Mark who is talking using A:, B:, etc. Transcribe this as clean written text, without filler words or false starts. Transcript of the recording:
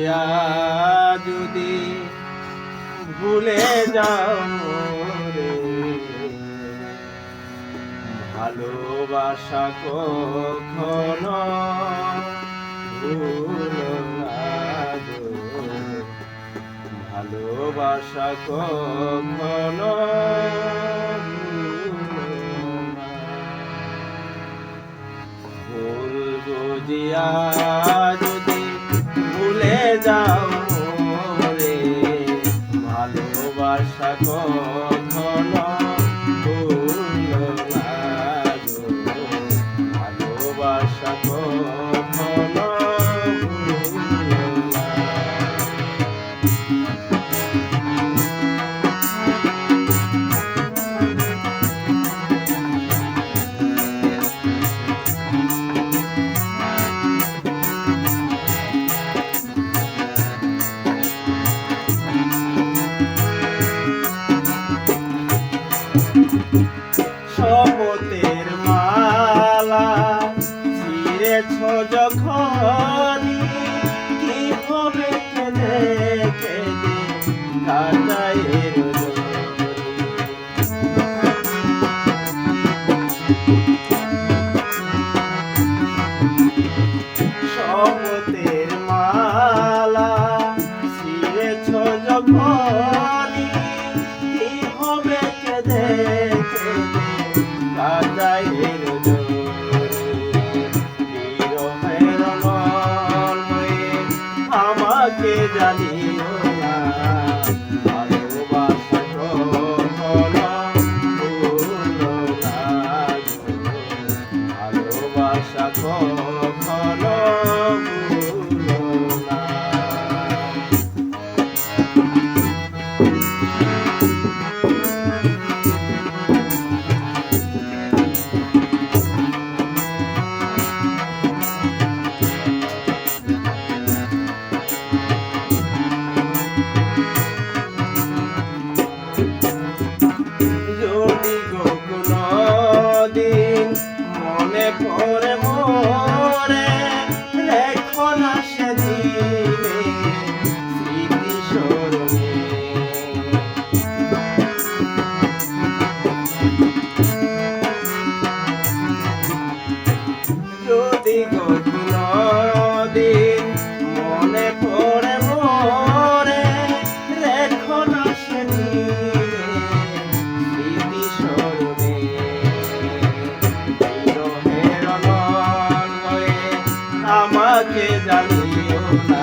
A: বুঝিয়া যদি ভুলে যাও রে, ভালোবাসা কখনো ভুলো না গো, ভালোবাসা কখনো ভুল বুঝিয়া যদি ভুলে যাও রে, ভালোবাসা কখনো ভুলো না গো, ভালোবাসা কখনো ভুলো না। শপথের মালা ছিঁড়েছ যখনই, কিভাবে কেঁদে কেঁদে কাটাই রজনী। শপথের মালা ছিঁড়েছ যখনই, কিভাবে কেঁদে কাটাই রজনী। বিরহের নল হয়ে আমাকে জানিও না, ভালোবাসা কখনো ভুলো না গো, ভালোবাসা কখনো ভুলো না। যদি কোনো দিন মনে পড়ে মোরে, রেখো না সেদিনে স্মৃতি স্মরণে। যদি কোনো দিন মনে পড়ে মোরে, রেখো না সেদিনে স্মৃতি স্মরণে। বিরহের নল হয়ে আমাকে জানিও না,